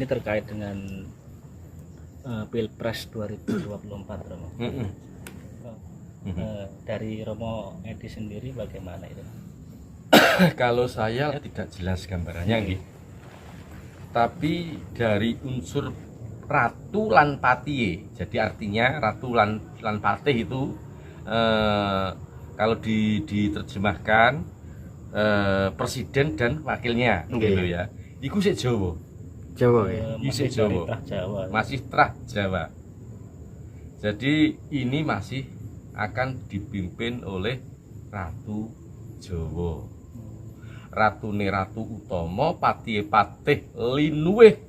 ini terkait dengan Pilpres 2024, Romo. Dari Romo Edi sendiri bagaimana itu? Kalau saya tidak jelas gambarannya nggih. Tapi dari unsur ratu lan patihe. Jadi artinya ratu lan patih itu kalau diterjemahkan presiden dan wakilnya gitu ya. Iku sik Jawa. Jawa Masih Jawa. Masih trah Jawa. Jadi ini masih akan dipimpin oleh Ratu Jawa. Ratune Ratu Utama, patihe Patih Linuwih.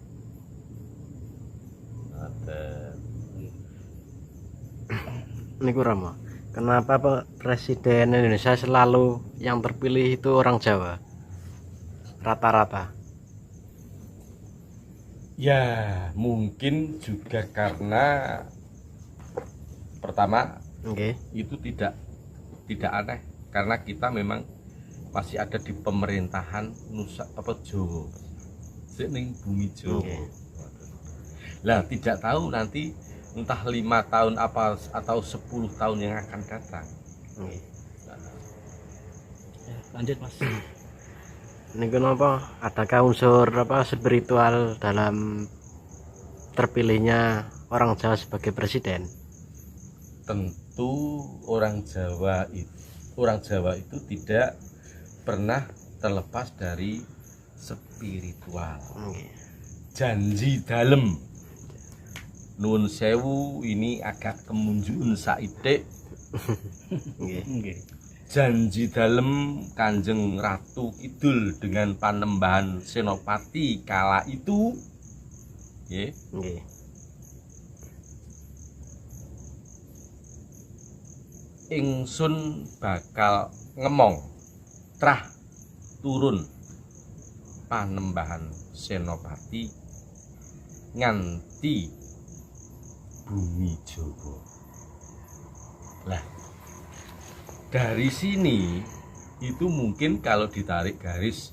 Niku Rama, kenapa Presiden Indonesia selalu yang terpilih itu orang Jawa? Rata-rata. Ya, mungkin juga karena pertama itu tidak aneh karena kita memang masih ada di pemerintahan Nusa Jawa. Sik ning bumi Jawa. Lah tidak tahu nanti entah 5 tahun apa atau 10 tahun yang akan datang. Lanjut Mas. Ini kenapa? Adakah unsur spiritual dalam terpilihnya orang Jawa sebagai presiden? Tentu orang Jawa itu tidak pernah terlepas dari spiritual. Janji dalem. Nuwun sewu, ini agak kemunjun saidik. Janji dalem Kanjeng Ratu Kidul dengan Panembahan Senopati kala itu ingsun bakal ngemong trah turun Panembahan Senopati nganti bumi Jawa. Lah dari sini itu mungkin kalau ditarik garis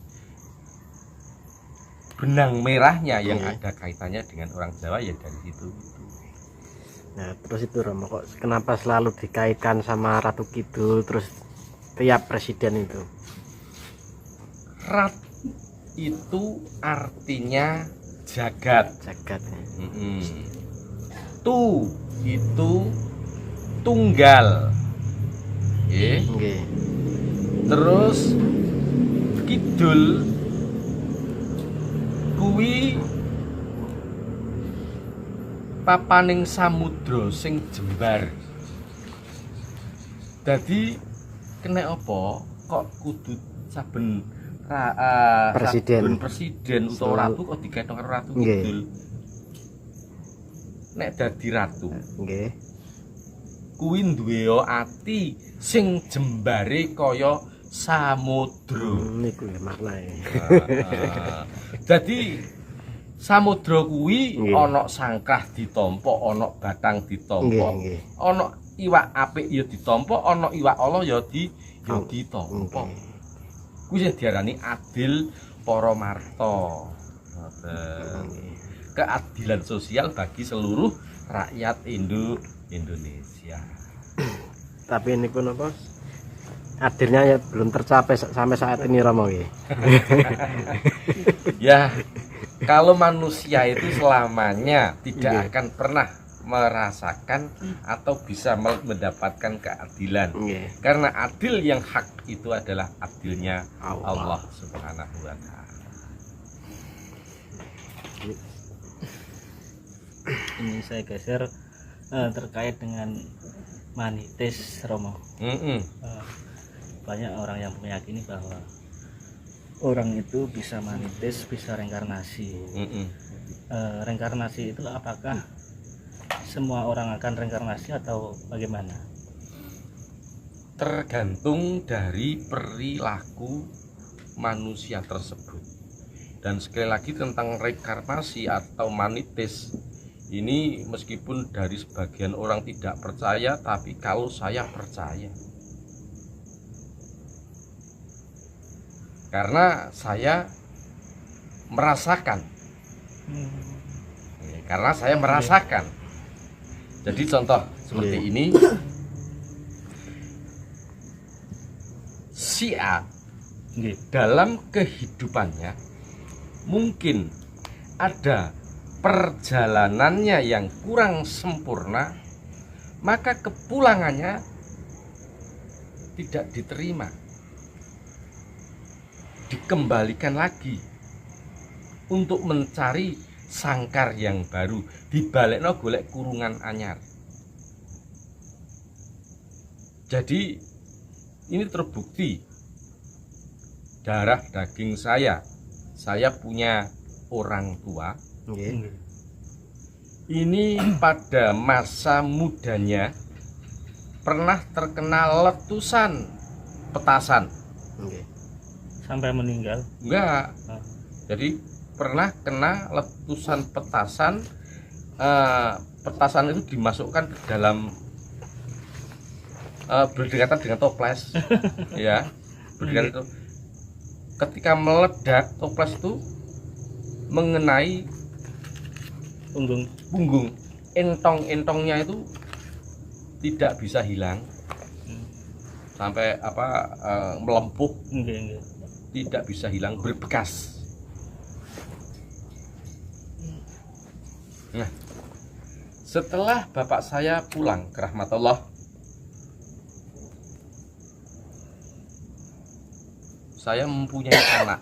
benang merahnya yang ada kaitannya dengan orang Jawa ya dari situ. Nah terus itu Romo, kok kenapa selalu dikaitkan sama Ratu Kidul terus tiap presiden itu? Rat itu artinya jagat. Tu itu tunggal. Terus kidul kuwi papaning samudra sing jembar. Dadi kena apa kok kudu saben presiden utawa ratu kok dikaitno karo Ratu Kidul. Nek dadi ratu kuwi duwe ati sing jembare kaya samudra. Niku ya maknae. Dadi samudra kuwi ana sangkah ditampa, ana batang ditampa, ana iwak apik ya ditampa, ana iwak ala ya ditampa. Kuwi sing diarani adil paramarta. Keadilan sosial bagi seluruh rakyat Indonesia. Tapi ini pun apa? Adilnya ya belum tercapai sampai saat ini Romo. Ya, kalau manusia itu selamanya tidak akan pernah merasakan atau bisa mendapatkan keadilan. Karena adil yang hak itu adalah adilnya Allah Subhanahu wa Ta'ala. Ini saya geser terkait dengan manitis Romo. Banyak orang yang meyakini bahwa orang itu bisa manitis, bisa reinkarnasi. Reinkarnasi itu apakah semua orang akan reinkarnasi atau bagaimana? Tergantung dari perilaku manusia tersebut. Dan sekali lagi tentang reinkarnasi atau manitis ini meskipun dari sebagian orang tidak percaya, tapi kalau saya percaya. Karena saya merasakan karena saya merasakan. Jadi contoh seperti ini, si A Nggih. dalam kehidupannya mungkin ada perjalanannya yang kurang sempurna, maka kepulangannya tidak diterima, dikembalikan lagi untuk mencari sangkar yang baru, dibalekno golek kurungan anyar. Jadi ini terbukti darah daging saya punya orang tua. Nggih. Ini pada masa mudanya pernah terkena letusan petasan. Nggih. Sampai meninggal. Enggak. Ah. Jadi pernah kena letusan petasan. Petasan itu dimasukkan ke dalam berdekatan dengan toples. Ya, berdekatan itu. Ketika meledak, toples itu mengenai punggung, entongnya itu tidak bisa hilang sampai melempuh, tidak bisa hilang, berbekas. Nah, setelah bapak saya pulang ke rahmatullah, saya mempunyai anak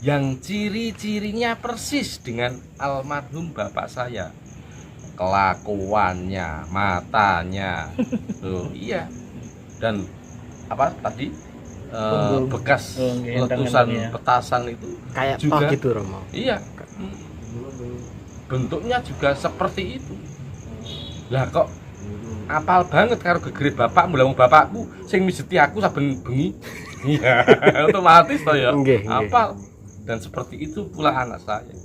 yang ciri-cirinya persis dengan almarhum bapak saya, kelakuannya, matanya, tuh iya, dan apa tadi bekas letusan petasan itu kayak juga gitu Romo. iya, bentuknya juga seperti itu. Lah kok apal banget karo gegere bapak, mulang bapakku sing mijeti aku saben bengi. Iya, otomatis toh ya. Apal. Dan seperti itu pula anak saya.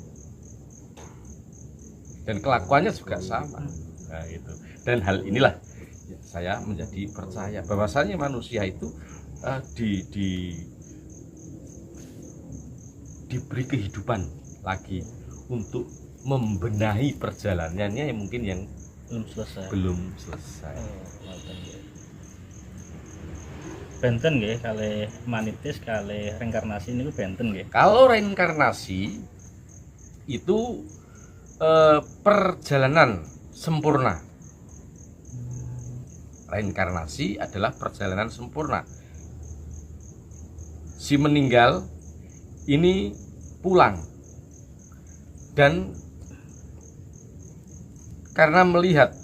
Dan kelakuannya juga sama. Nah, itu. Dan hal inilah saya menjadi percaya bahwasanya manusia itu diberi kehidupan lagi untuk membenahi perjalanannya yang mungkin yang belum selesai. Benten nggih kali manitis kali reinkarnasi niku benten nggih. Kalau reinkarnasi itu perjalanan sempurna. Reinkarnasi adalah perjalanan sempurna. Si meninggal ini pulang dan karena melihat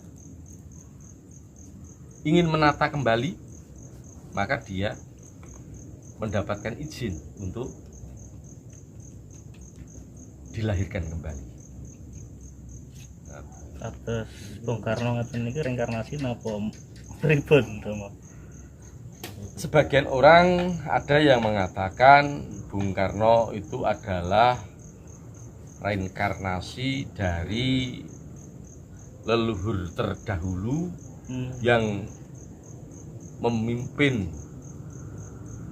ingin menata kembali, maka dia mendapatkan izin untuk dilahirkan kembali. Atas Bung Karno ngaten niki reinkarnasi napa pripun, Romo? Sebagian orang ada yang mengatakan Bung Karno itu adalah reinkarnasi dari leluhur terdahulu yang memimpin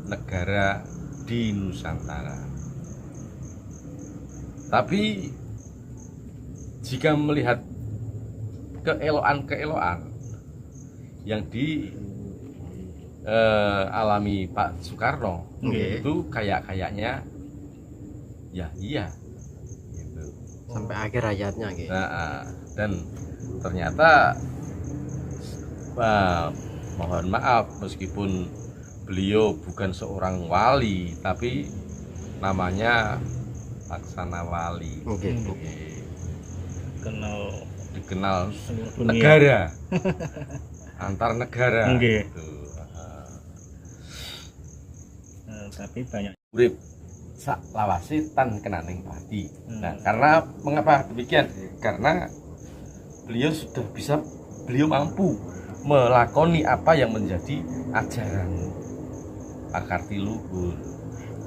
negara di Nusantara. Tapi jika melihat keelokan-keelokan yang dialami Pak Soekarno, itu kayaknya ya iya gitu. Sampai akhir hayatnya gitu. Nah, dan ternyata mohon maaf meskipun beliau bukan seorang wali tapi namanya Laksana Wali. Dikenal negara antar negara gitu. Tapi banyak urip sak lawase tan kenaning pati. Nah, karena mengapa demikian? Karena beliau mampu melakoni apa yang menjadi ajaran Akarti luhur.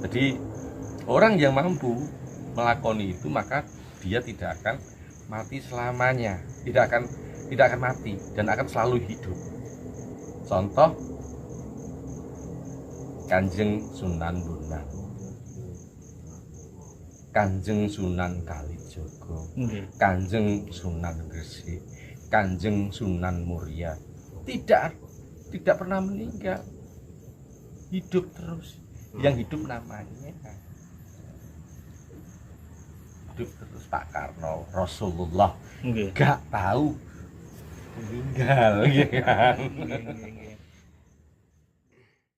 Jadi orang yang mampu melakoni itu maka dia tidak akan mati selamanya, tidak akan mati dan akan selalu hidup. Contoh Kanjeng Sunan Bonang. Kanjeng Sunan Kalijaga, Nggih. Kanjeng Sunan Gresik, Kanjeng Sunan Muria tidak pernah meninggal, hidup terus. Yang hidup namanya hidup terus. Pak Karno, Rasulullah Nggih. gak tahu meninggal, ya kan? Nggih, nggih, nggih.